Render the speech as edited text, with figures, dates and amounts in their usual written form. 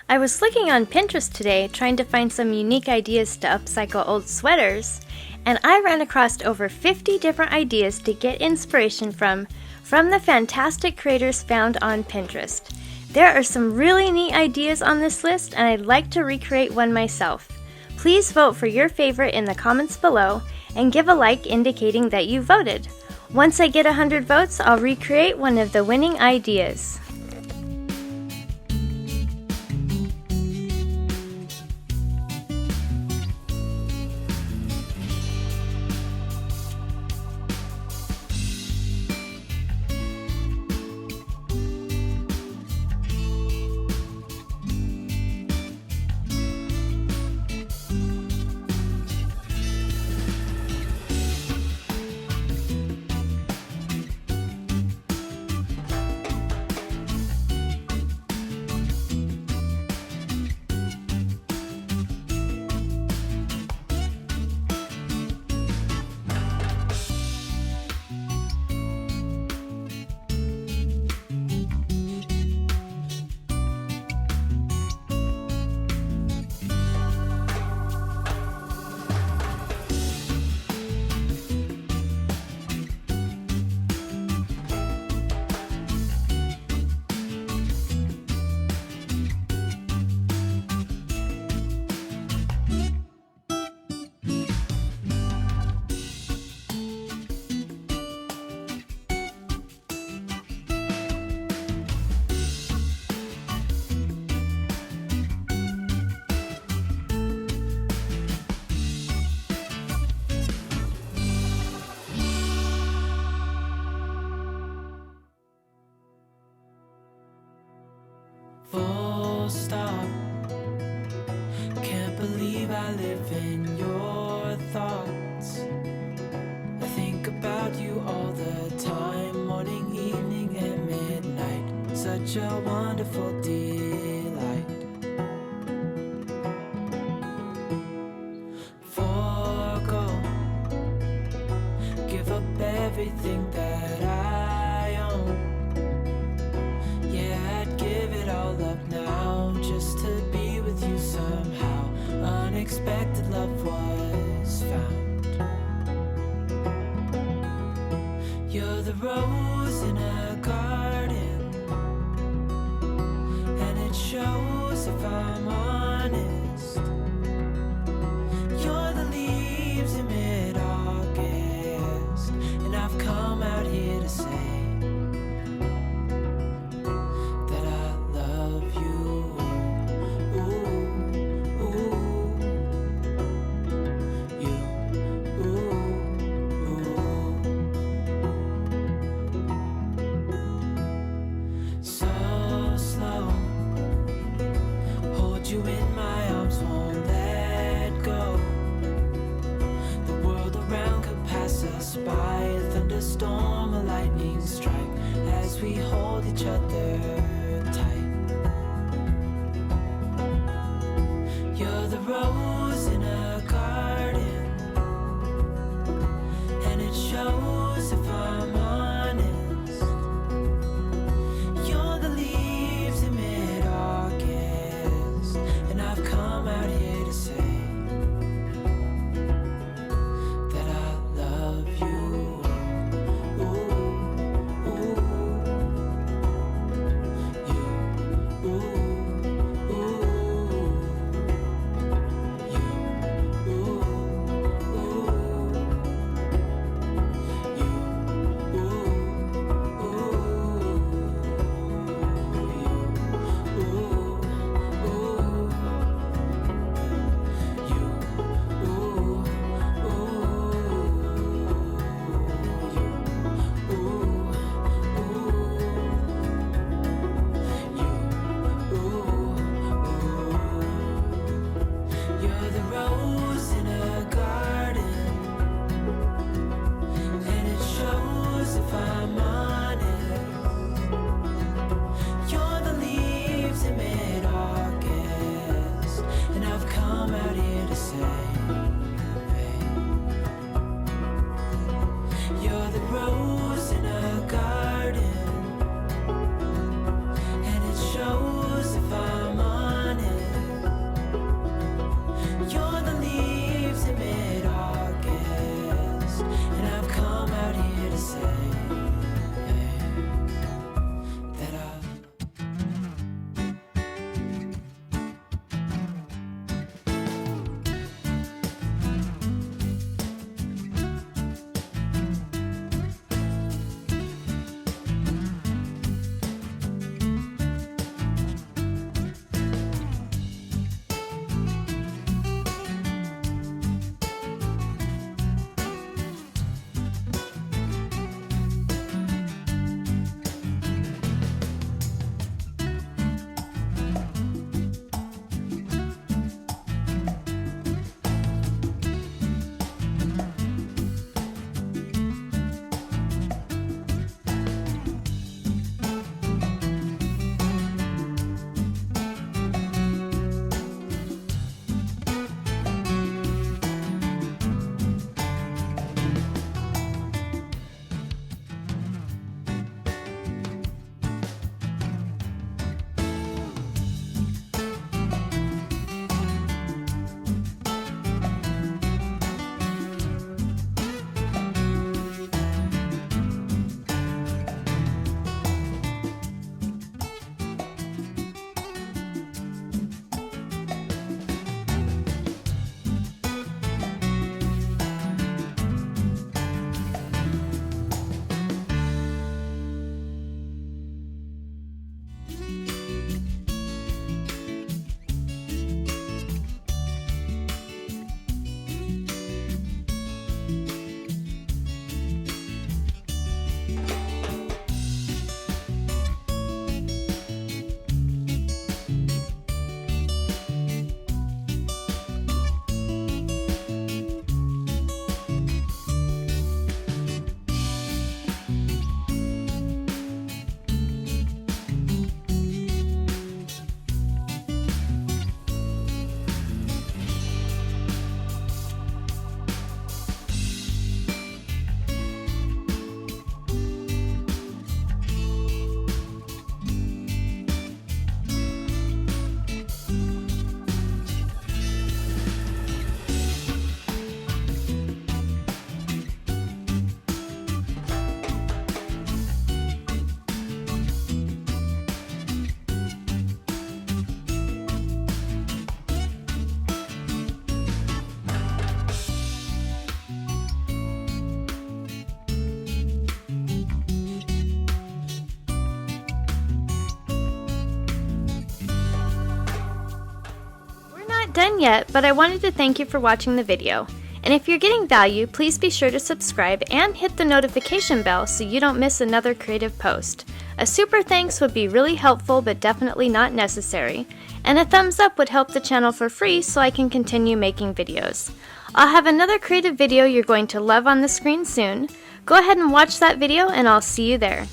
I was looking on Pinterest today trying to find some unique ideas to upcycle old sweaters, and I ran across over 50 different ideas to get inspiration from the fantastic creators found on Pinterest. There are some really neat ideas on this list, and I'd like to recreate one myself. Please vote for your favorite in the comments below and give a like indicating that you voted. Once I get 100 votes, I'll recreate one of the winning ideas. Full stop. Can't believe I live in your thoughts. I think about you all the time, morning, evening, and midnight. Such a wonderful delight. Forgo, give up everything that I own. Yeah, I'd give it all up now, just to be with you somehow. Unexpected love was found. You're the rose in a garden, and it shows if I'm honest. You're the leaves in mid-August, and I've come out here to say you in my arms, won't let go. The world around could pass us by, a thunderstorm, a lightning strike, as we hold each other tight. You're the rose in a garden, and it shows if I'm honest. You're the leaves in mid-August, and I've come out here to say that I love you. Ooh, ooh, you, ooh, ooh, you, ooh, ooh, you, ooh, ooh, you, ooh. done yet, but I wanted to thank you for watching the video. And if you're getting value, please be sure to subscribe and hit the notification bell so you don't miss another creative post. A super thanks would be really helpful but definitely not necessary. And a thumbs up would help the channel for free so I can continue making videos. I'll have another creative video you're going to love on the screen soon. Go ahead and watch that video and I'll see you there.